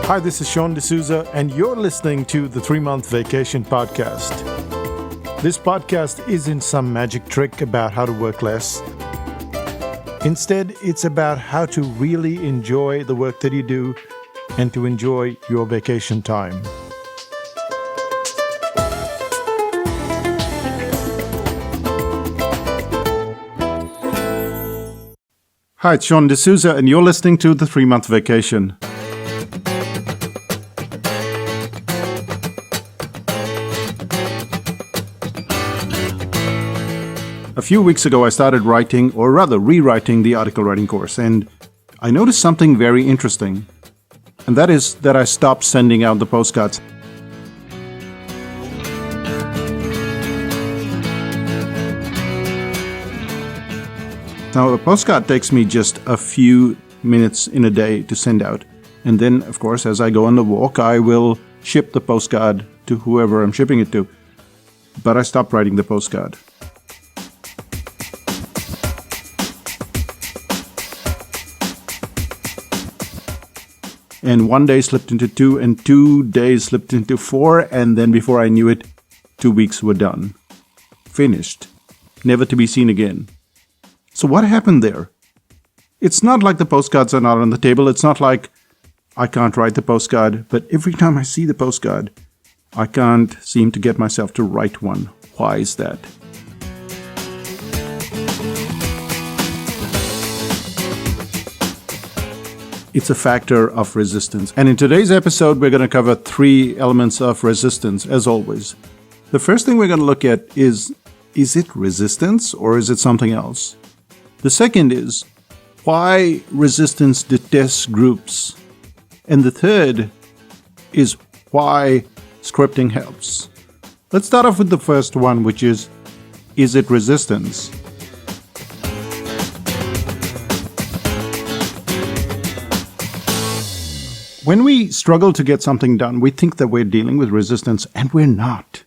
Hi, this is Sean D'Souza, and you're listening to the 3-Month Vacation Podcast. This podcast isn't some magic trick about how to work less. Instead, it's about how to really enjoy the work that you do and to enjoy your vacation time. Hi, it's Sean D'Souza, and you're listening to the 3-Month Vacation. A few weeks ago, I started writing, or rather rewriting, the article writing course, and I noticed something very interesting, and that is that I stopped sending out the postcards. Now, a postcard takes me just a few minutes in a day to send out, and then, of course, as I go on the walk, I will ship the postcard to whoever I'm shipping it to. But I stopped writing the postcard. And one day slipped into 2, and 2 days slipped into 4, and then before I knew it, 2 weeks were done. Finished. Never to be seen again. So what happened there? It's not like the postcards are not on the table. It's not like I can't write the postcard, but every time I see the postcard, I can't seem to get myself to write one. Why is that? It's a factor of resistance. And in today's episode, we're going to cover 3 elements of resistance, as always. The first thing we're going to look at is it resistance or is it something else? The second is why resistance detests groups. And the third is why scripting helps. Let's start off with the first one, which is it resistance? When we struggle to get something done, we think that we're dealing with resistance, and we're not.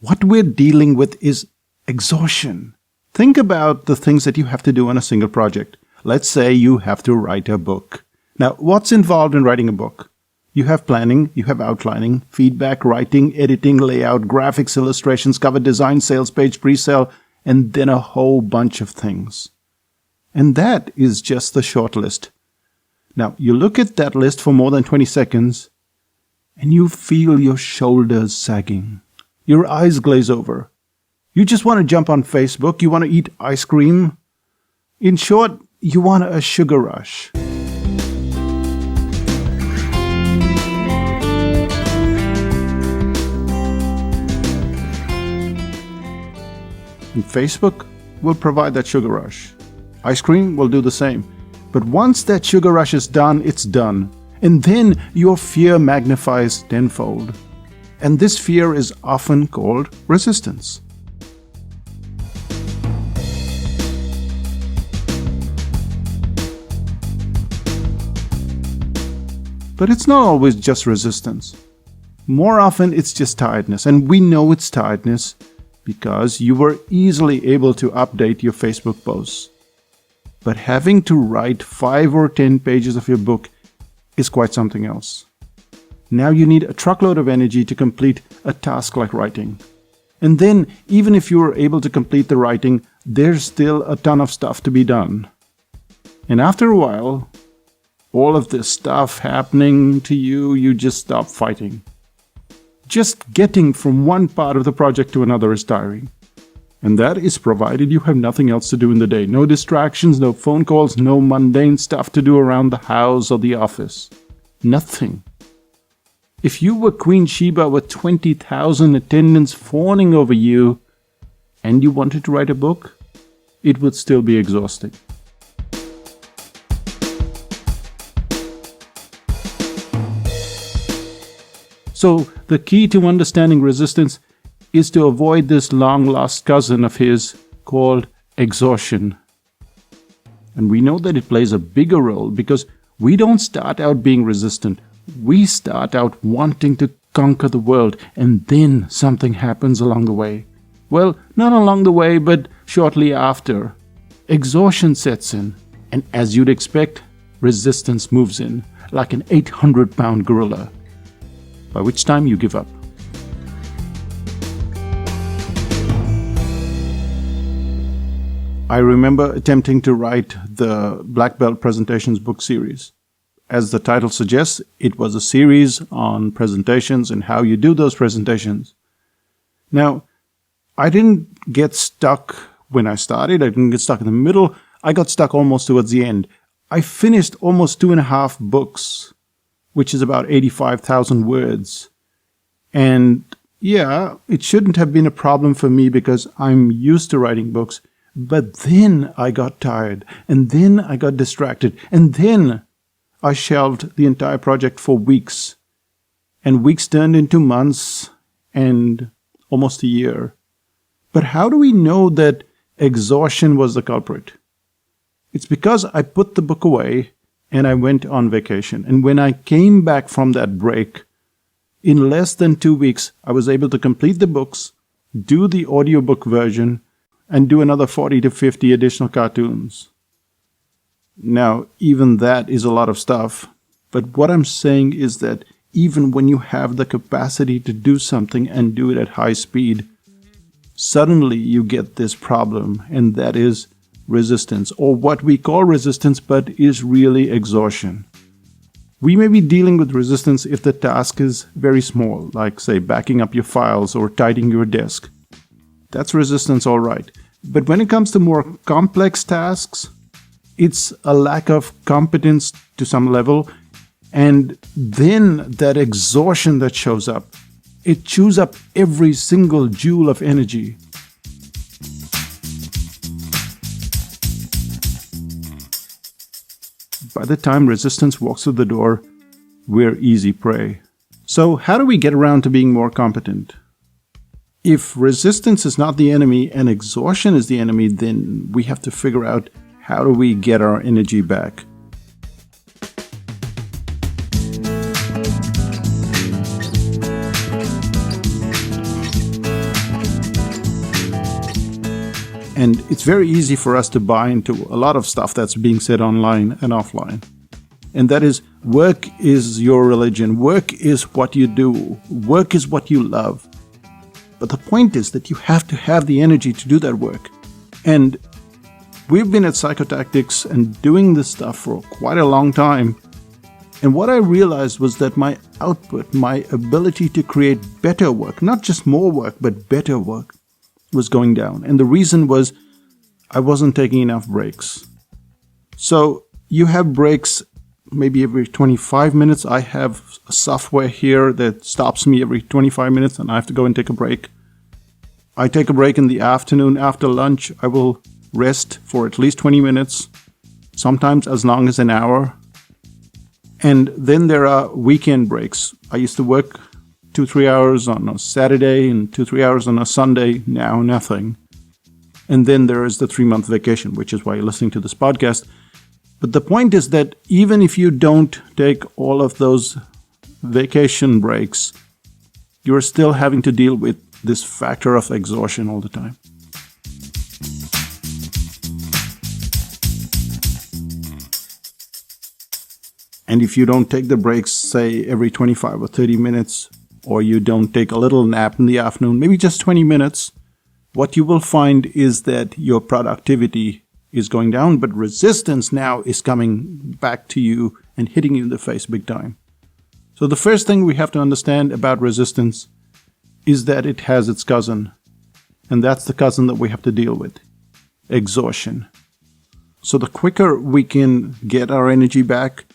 What we're dealing with is exhaustion. Think about the things that you have to do on a single project. Let's say you have to write a book. Now, what's involved in writing a book? You have planning, you have outlining, feedback, writing, editing, layout, graphics, illustrations, cover design, sales page, pre-sale, and then a whole bunch of things. And that is just the short list. Now, you look at that list for more than 20 seconds, and you feel your shoulders sagging. Your eyes glaze over. You just want to jump on Facebook. You want to eat ice cream. In short, you want a sugar rush. And Facebook will provide that sugar rush. Ice cream will do the same. But once that sugar rush is done, it's done. And then your fear magnifies tenfold. And this fear is often called resistance. But it's not always just resistance. More often it's just tiredness. And we know it's tiredness because you were easily able to update your Facebook posts. But having to write 5 or 10 pages of your book is quite something else. Now you need a truckload of energy to complete a task like writing. And then, even if you are able to complete the writing, there's still a ton of stuff to be done. And after a while, all of this stuff happening to you, you just stop fighting. Just getting from one part of the project to another is tiring. And that is provided you have nothing else to do in the day. No distractions, no phone calls, no mundane stuff to do around the house or the office. Nothing. If you were Queen Sheba with 20,000 attendants fawning over you, and you wanted to write a book, it would still be exhausting. So the key to understanding resistance is to avoid this long-lost cousin of his called exhaustion. And we know that it plays a bigger role because we don't start out being resistant. We start out wanting to conquer the world, and then something happens along the way. Well, not along the way, but shortly after. Exhaustion sets in, and as you'd expect, resistance moves in. like an 800-pound gorilla, by which time you give up. I remember attempting to write the Black Belt Presentations book series. As the title suggests, it was a series on presentations and how you do those presentations. Now, I didn't get stuck when I started. I didn't get stuck in the middle. I got stuck almost towards the end. I finished almost 2.5 books, which is about 85,000 words. And yeah, it shouldn't have been a problem for me because I'm used to writing books. But then I got tired, and then I got distracted, and then I shelved the entire project for weeks. And weeks turned into months and almost a year. But how do we know that exhaustion was the culprit? It's because I put the book away and I went on vacation. And when I came back from that break, in less than 2 weeks, I was able to complete the books, do the audiobook version, and do another 40 to 50 additional cartoons. Now, even that is a lot of stuff. But what I'm saying is that even when you have the capacity to do something and do it at high speed, suddenly you get this problem, and that is resistance, or what we call resistance, but is really exhaustion. We may be dealing with resistance if the task is very small, like, say, backing up your files or tidying your desk. That's resistance, all right. But when it comes to more complex tasks, it's a lack of competence to some level, and then that exhaustion that shows up, it chews up every single joule of energy. By the time resistance walks through the door, we're easy prey. So how do we get around to being more competent? If resistance is not the enemy and exhaustion is the enemy, then we have to figure out how do we get our energy back. And it's very easy for us to buy into a lot of stuff that's being said online and offline. And that is, work is your religion. Work is what you do. Work is what you love. But the point is that you have to have the energy to do that work. And we've been at Psychotactics and doing this stuff for quite a long time. And what I realized was that my output, my ability to create better work, not just more work, but better work, was going down. And the reason was I wasn't taking enough breaks. So you have breaks maybe every 25 minutes. I have software here that stops me every 25 minutes and I have to go and take a break. I take a break in the afternoon after lunch. I will rest for at least 20 minutes, sometimes as long as an hour. And then there are weekend breaks. I used to work 2-3 hours on a Saturday and 2-3 hours on a Sunday. Now nothing. And then there is the 3-month vacation, which is why you're listening to this podcast. But the point is that even if you don't take all of those vacation breaks, you're still having to deal with this factor of exhaustion all the time. And if you don't take the breaks, say every 25 or 30 minutes, or you don't take a little nap in the afternoon, maybe just 20 minutes, what you will find is that your productivity is going down, but resistance now is coming back to you and hitting you in the face big time. So the first thing we have to understand about resistance is that it has its cousin, and that's the cousin that we have to deal with: exhaustion. So the quicker we can get our energy back,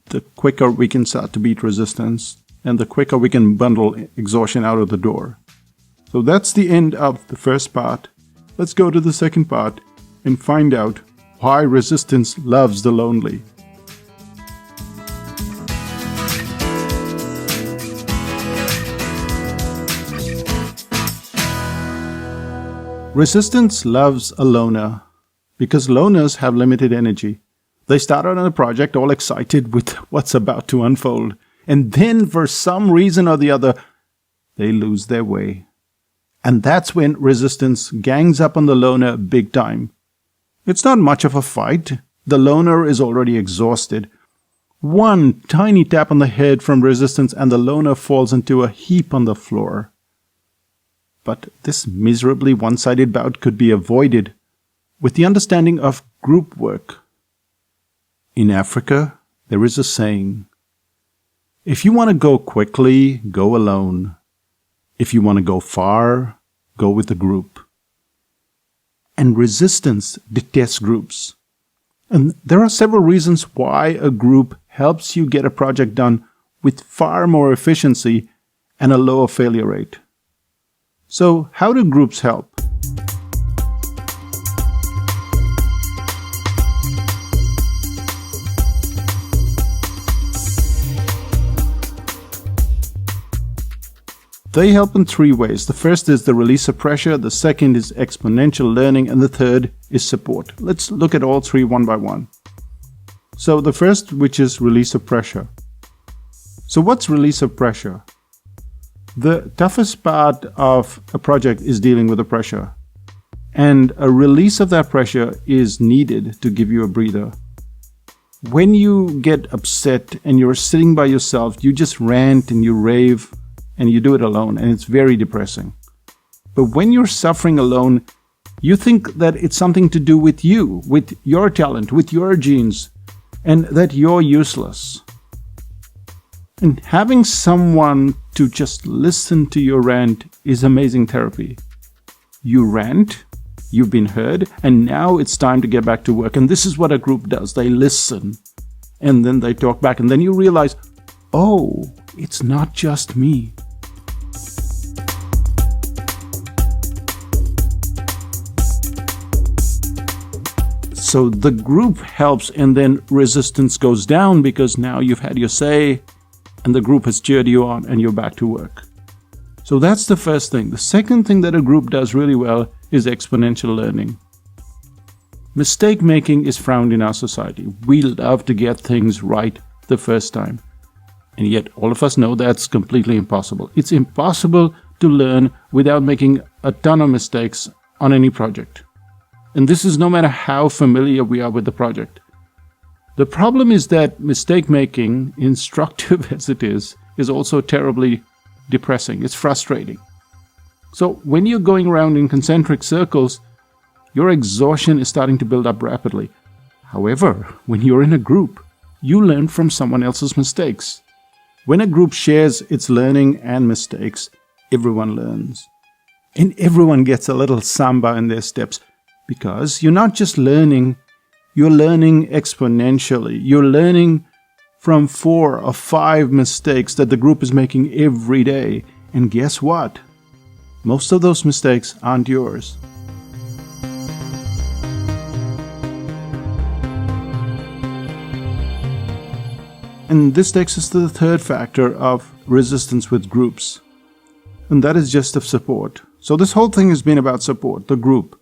the quicker we can start to beat resistance, and the quicker we can bundle exhaustion out of the door. So that's the end of the first part. Let's go to the second part and find out why resistance loves the lonely. Resistance loves a loner because loners have limited energy. They start out on a project all excited with what's about to unfold, and then for some reason or the other, they lose their way. And that's when resistance gangs up on the loner big time. It's not much of a fight. The loner is already exhausted. One tiny tap on the head from resistance and the loner falls into a heap on the floor. But this miserably one-sided bout could be avoided with the understanding of group work. In Africa, there is a saying, if you want to go quickly, go alone. If you want to go far, go with a group. And resistance detests groups. And there are several reasons why a group helps you get a project done with far more efficiency and a lower failure rate. So, how do groups help? They help in three ways. The first is the release of pressure, the second is exponential learning, and the third is support. Let's look at all three one by one. So the first, which is release of pressure. So what's release of pressure? The toughest part of a project is dealing with the pressure. And a release of that pressure is needed to give you a breather. When you get upset and you're sitting by yourself, you just rant and you rave and you do it alone, and it's very depressing. But when you're suffering alone, you think that it's something to do with you, with your talent, with your genes, and that you're useless. And having someone to just listen to your rant is amazing therapy. You rant, you've been heard, and now it's time to get back to work. And this is what a group does. They listen, and then they talk back, and then you realize, oh, it's not just me. So the group helps, and then resistance goes down because now you've had your say and the group has cheered you on and you're back to work. So that's the first thing. The second thing that a group does really well is exponential learning. Mistake making is frowned in our society. We love to get things right the first time. And yet all of us know that's completely impossible. It's impossible to learn without making a ton of mistakes on any project. And this is no matter how familiar we are with the project. The problem is that mistake making, instructive as it is also terribly depressing. It's frustrating. So when you're going around in concentric circles, your exhaustion is starting to build up rapidly. However, when you're in a group, you learn from someone else's mistakes. When a group shares its learning and mistakes, everyone learns. And everyone gets a little samba in their steps. Because you're not just learning, you're learning exponentially. You're learning from 4 or 5 mistakes that the group is making every day. And guess what? Most of those mistakes aren't yours. And this takes us to the third factor of resistance with groups. And that is just of support. So this whole thing has been about support, the group.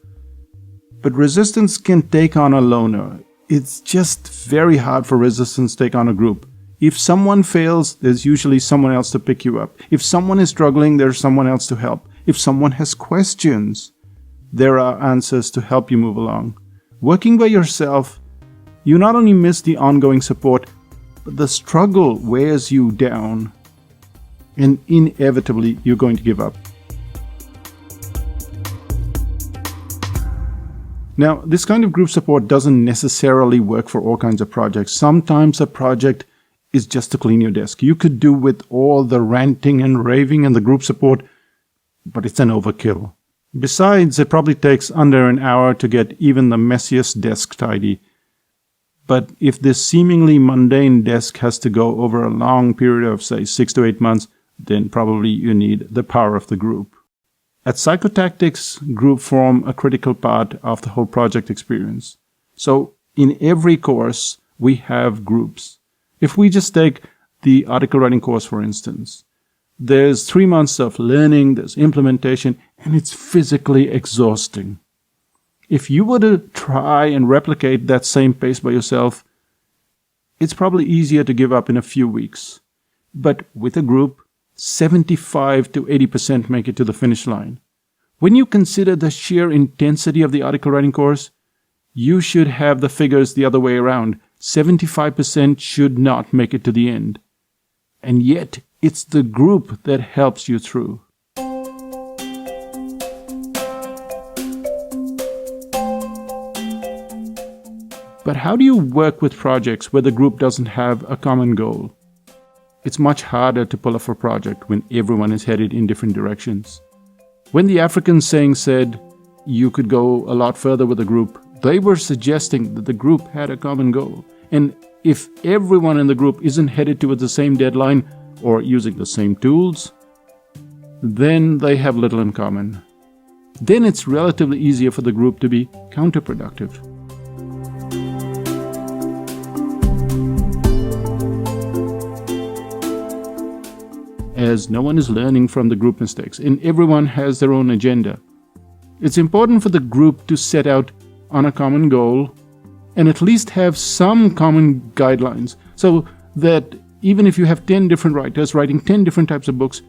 But resistance can take on a loner. It's just very hard for resistance to take on a group. If someone fails, there's usually someone else to pick you up. If someone is struggling, there's someone else to help. If someone has questions, there are answers to help you move along. Working by yourself, you not only miss the ongoing support, but the struggle wears you down. And inevitably, you're going to give up. Now, this kind of group support doesn't necessarily work for all kinds of projects. Sometimes a project is just to clean your desk. You could do with all the ranting and raving and the group support, but it's an overkill. Besides, it probably takes under an hour to get even the messiest desk tidy. But if this seemingly mundane desk has to go over a long period of, say, 6 to 8 months, then probably you need the power of the group. At Psychotactics, group form a critical part of the whole project experience. So in every course, we have groups. If we just take the article writing course, for instance, there's 3 months of learning, there's implementation, and it's physically exhausting. If you were to try and replicate that same pace by yourself, it's probably easier to give up in a few weeks. But with a group, 75 to 80% make it to the finish line. When you consider the sheer intensity of the article writing course, you should have the figures the other way around. 75% should not make it to the end. And yet, it's the group that helps you through. But how do you work with projects where the group doesn't have a common goal? It's much harder to pull off a project when everyone is headed in different directions. When the African saying said you could go a lot further with a group, they were suggesting that the group had a common goal. And if everyone in the group isn't headed towards the same deadline or using the same tools, then they have little in common. Then it's relatively easier for the group to be counterproductive. As no one is learning from the group mistakes and everyone has their own agenda, it's important for the group to set out on a common goal and at least have some common guidelines so that even if you have 10 different writers writing 10 different types of books,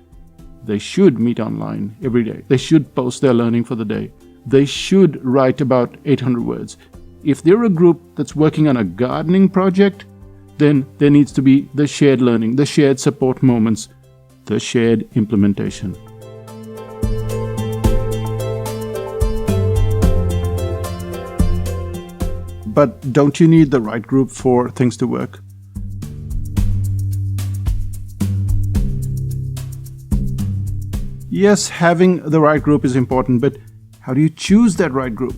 they should meet online every day. They should post their learning for the day. They should write about 800 words. If they're a group that's working on a gardening project, then there needs to be the shared learning, the shared support moments, the shared implementation. But don't you need the right group for things to work? Yes, having the right group is important, but how do you choose that right group?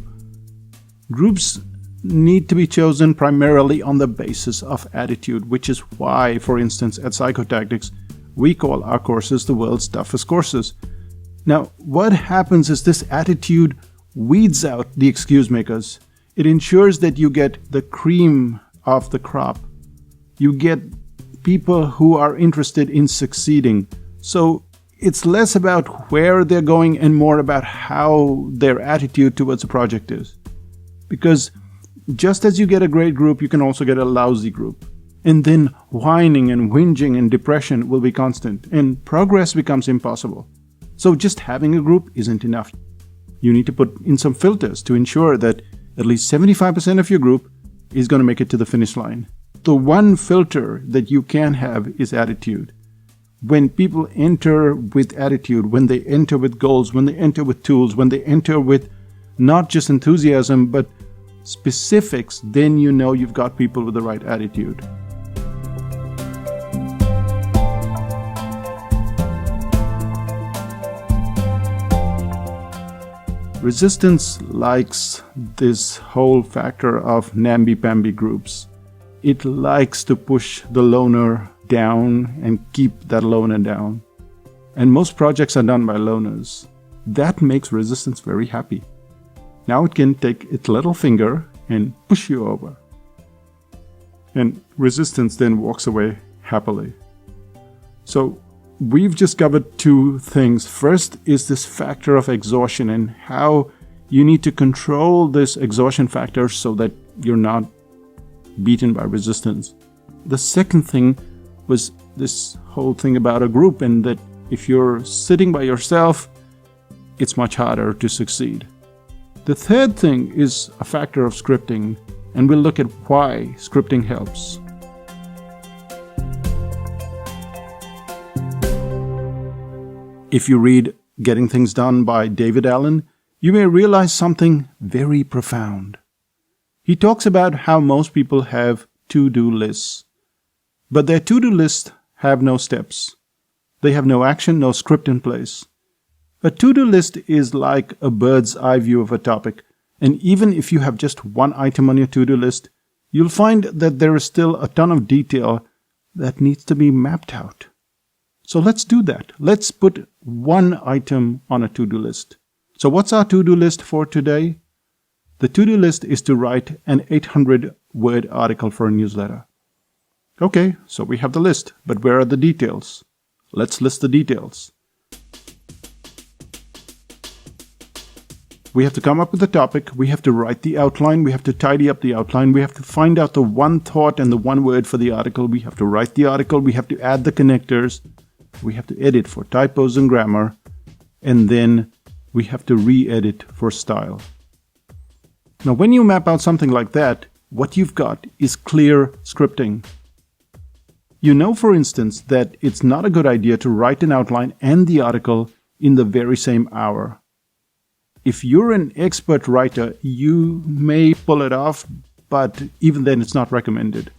Groups need to be chosen primarily on the basis of attitude, which is why, for instance, at Psychotactics, we call our courses the world's toughest courses. Now, what happens is this attitude weeds out the excuse makers. It ensures that you get the cream of the crop. You get people who are interested in succeeding. So it's less about where they're going and more about how their attitude towards a project is. Because just as you get a great group, you can also get a lousy group. And then whining and whinging and depression will be constant, and progress becomes impossible. So just having a group isn't enough. You need to put in some filters to ensure that at least 75% of your group is going to make it to the finish line. The one filter that you can have is attitude. When people enter with attitude, when they enter with goals, when they enter with tools, when they enter with not just enthusiasm, but specifics, then you know you've got people with the right attitude. Resistance likes this whole factor of namby-pamby groups. It likes to push the loner down and keep that loner down. And most projects are done by loners. That makes resistance very happy. Now it can take its little finger and push you over. And resistance then walks away happily. So we've just covered two things. First is this factor of exhaustion and how you need to control this exhaustion factor so that you're not beaten by resistance. The second thing was this whole thing about a group, and that if you're sitting by yourself, it's much harder to succeed. The third thing is a factor of scripting, and we'll look at why scripting helps. If you read Getting Things Done by David Allen, you may realize something very profound. He talks about how most people have to-do lists, but their to-do lists have no steps. They have no action, no script in place. A to-do list is like a bird's eye view of a topic, and even if you have just one item on your to-do list, you'll find that there is still a ton of detail that needs to be mapped out. So let's do that. Let's put one item on a to-do list. So what's our to-do list for today? The to-do list is to write an 800-word article for a newsletter. Okay, so we have the list, but where are the details? Let's list the details. We have to come up with the topic, we have to write the outline, we have to tidy up the outline, we have to find out the one thought and the one word for the article, we have to write the article, we have to add the connectors, we have to edit for typos and grammar, and then we have to re-edit for style. Now, when you map out something like that, What you've got is clear scripting. You know, for instance, that it's not a good idea to write an outline and the article in the very same hour. If you're an expert writer, you may pull it off, but even then it's not recommended.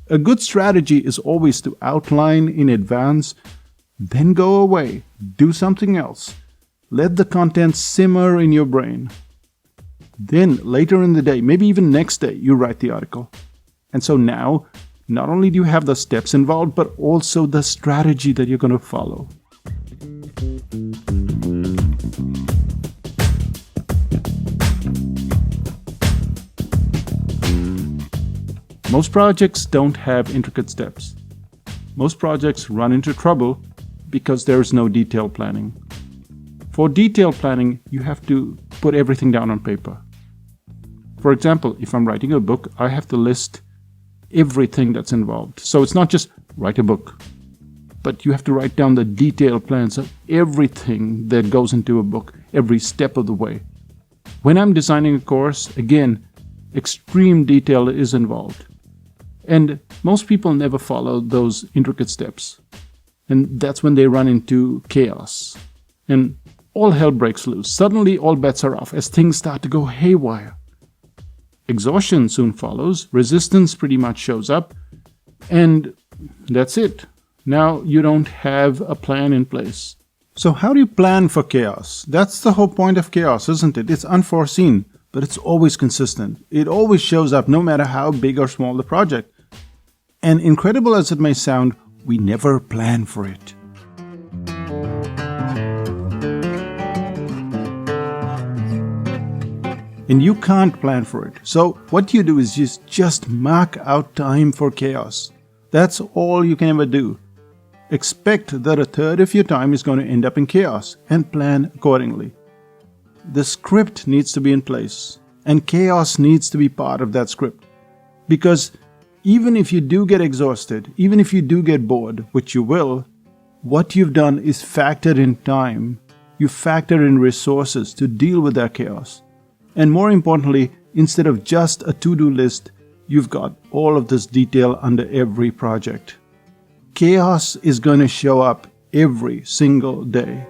A good strategy is always to outline in advance, then go away, do something else. Let the content simmer in your brain. Then later in the day, maybe even next day, you write the article. And so now, not only do you have the steps involved, but also the strategy that you're going to follow. Most projects don't have intricate steps. Most projects run into trouble because there is no detailed planning. For detailed planning, you have to put everything down on paper. For example, if I'm writing a book, I have to list everything that's involved. So it's not just write a book, but you have to write down the detailed plans of everything that goes into a book, every step of the way. When I'm designing a course, again, extreme detail is involved. And most people never follow those intricate steps. And that's when they run into chaos. And all hell breaks loose. Suddenly all bets are off as things start to go haywire. Exhaustion soon follows, resistance pretty much shows up, and that's it. Now you don't have a plan in place. So how do you plan for chaos? That's the whole point of chaos, isn't it? It's unforeseen, but it's always consistent. It always shows up no matter how big or small the project. And incredible as it may sound, we never plan for it. And you can't plan for it. So what you do is just mark out time for chaos. That's all you can ever do. Expect that a third of your time is going to end up in chaos and plan accordingly. The script needs to be in place, and chaos needs to be part of that script. Because even if you do get exhausted, even if you do get bored, which you will, what you've done is factored in time. You factored in resources to deal with that chaos. And more importantly, instead of just a to-do list, you've got all of this detail under every project. Chaos is going to show up every single day.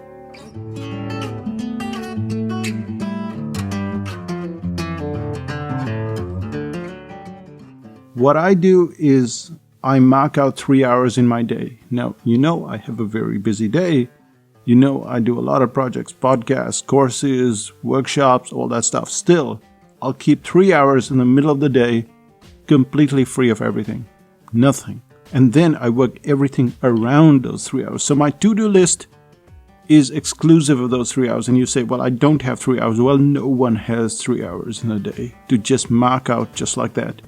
What I do is I mark out 3 hours in my day. Now, you know I have a very busy day. You know I do a lot of projects, podcasts, courses, workshops, all that stuff. Still, I'll keep 3 hours in the middle of the day completely free of everything. Nothing. And then I work everything around those 3 hours. So my to-do list is exclusive of those 3 hours. And you say, well, I don't have 3 hours. Well, no one has 3 hours in a day to just mark out just like that.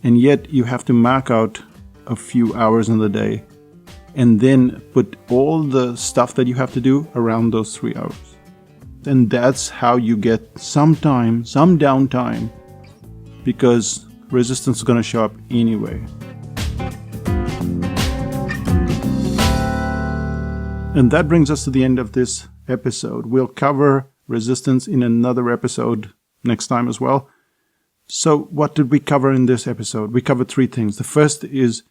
And yet you have to mark out a few hours in the day and then put all the stuff that you have to do around those 3 hours. And that's how you get some time, some downtime, because resistance is going to show up anyway. And that brings us to the end of this episode. We'll cover resistance in another episode next time as well. So what did we cover in this episode? We covered 3 things. The first is,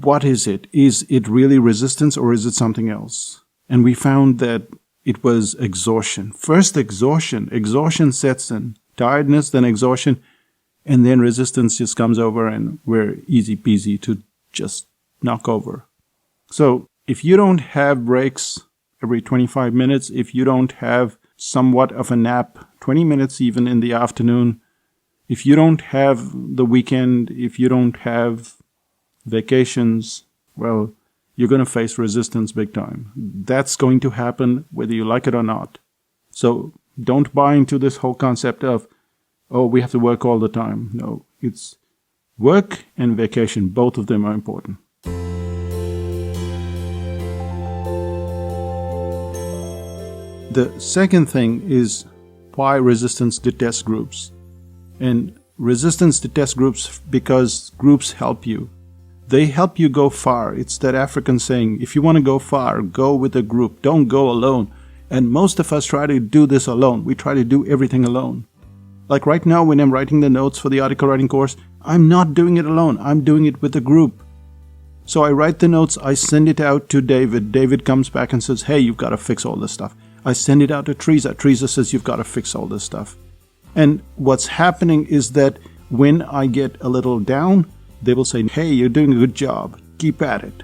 what is it? Is it really resistance or is it something else? And we found that it was exhaustion. First exhaustion. Exhaustion sets in. Tiredness, then exhaustion, and then resistance just comes over and we're easy peasy to just knock over. So if you don't have breaks every 25 minutes, if you don't have somewhat of a nap, 20 minutes even in the afternoon, if you don't have the weekend, if you don't have vacations, well, you're going to face resistance big time. That's going to happen whether you like it or not. So don't buy into this whole concept of, oh, we have to work all the time. No, it's work and vacation. Both of them are important. The second thing is why resistance detests groups. And resistance detests groups because groups help you. They help you go far. It's that African saying, if you want to go far, go with a group. Don't go alone. And most of us try to do this alone. We try to do everything alone. Like right now when I'm writing the notes for the article writing course, I'm not doing it alone. I'm doing it with a group. So I write the notes, I send it out to David. David comes back and says, hey, you've got to fix all this stuff. I send it out to Teresa. Teresa says, you've got to fix all this stuff. And what's happening is that when I get a little down, they will say, hey, you're doing a good job. Keep at it.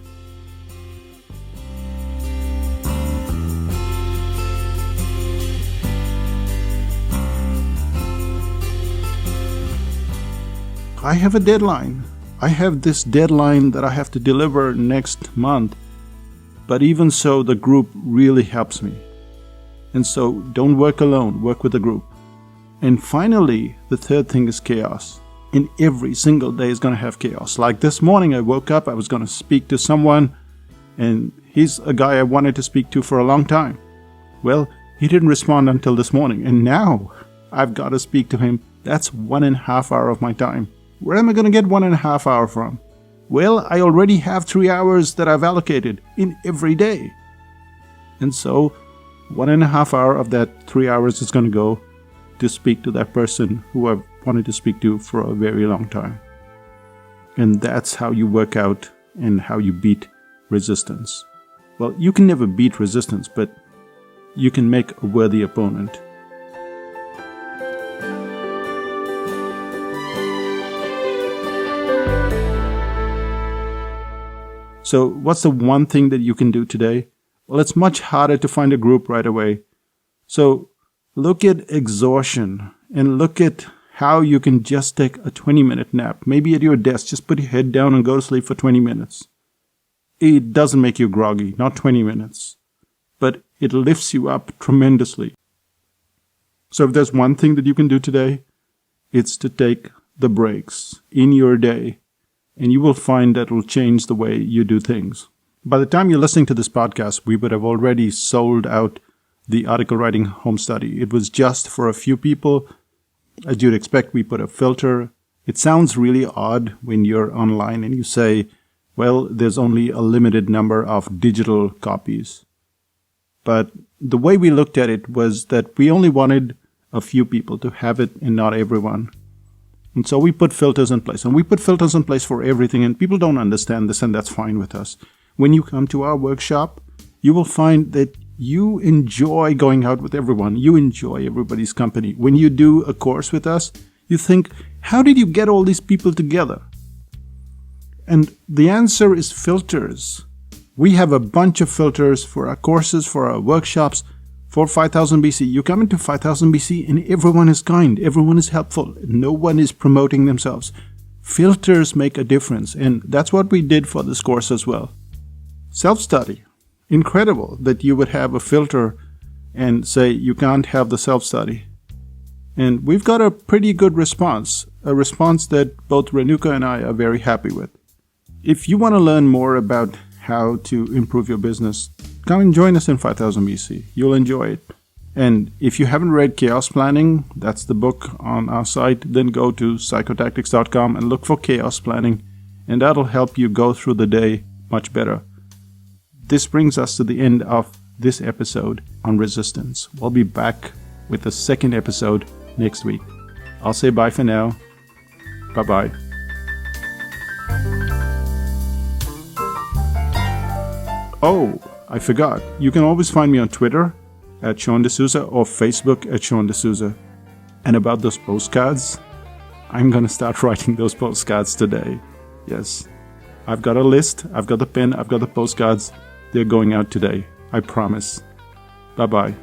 I have a deadline. I have this deadline that I have to deliver next month. But even so, the group really helps me. And so don't work alone, work with a group. And finally, the third thing is chaos. And every single day is going to have chaos. Like this morning, I woke up, I was going to speak to someone, and he's a guy I wanted to speak to for a long time. Well, he didn't respond until this morning, and now I've got to speak to him. That's 1.5 hours of my time. Where am I going to get 1.5 hours from? Well, I already have 3 hours that I've allocated in every day. And so 1.5 hours of that 3 hours is going to go to speak to that person who I've wanted to speak to for a very long time. And that's how you work out and how you beat resistance. Well, you can never beat resistance, but you can make a worthy opponent. So what's the one thing that you can do today? Well, it's much harder to find a group right away. So look at exhaustion and look at how you can just take a 20-minute nap. Maybe at your desk, just put your head down and go to sleep for 20 minutes. It doesn't make you groggy, not 20 minutes, but it lifts you up tremendously. So if there's one thing that you can do today, it's to take the breaks in your day. And you will find that it will change the way you do things. By the time you're listening to this podcast, we would have already sold out the article writing home study. It was just for a few people. As you'd expect, we put a filter. It sounds really odd when you're online and you say, well, there's only a limited number of digital copies. But the way we looked at it was that we only wanted a few people to have it and not everyone. And so we put filters in place, and we put filters in place for everything, and people don't understand this, and that's fine with us. When you come to our workshop, you will find that you enjoy going out with everyone. You enjoy everybody's company. When you do a course with us, you think, how did you get all these people together? And the answer is filters. We have a bunch of filters for our courses, for our workshops. For 5000 BC, you come into 5000 BC and everyone is kind, everyone is helpful, no one is promoting themselves. Filters make a difference, and that's what we did for this course as well. Self-study. Incredible that you would have a filter and say you can't have the self-study. And we've got a pretty good response, a response that both Renuka and I are very happy with. If you want to learn more about how to improve your business, come and join us in 5000 BC. You'll enjoy it. And if you haven't read Chaos Planning, that's the book on our site, then go to psychotactics.com and look for Chaos Planning, and that'll help you go through the day much better. This brings us to the end of this episode on resistance. We'll be back with the second episode next week. I'll say bye for now. Bye-bye. Oh, I forgot. You can always find me on Twitter at Sean D'Souza or Facebook at Sean D'Souza. And about those postcards, I'm going to start writing those postcards today. Yes, I've got a list, I've got the pen, I've got the postcards. They're going out today. I promise. Bye-bye.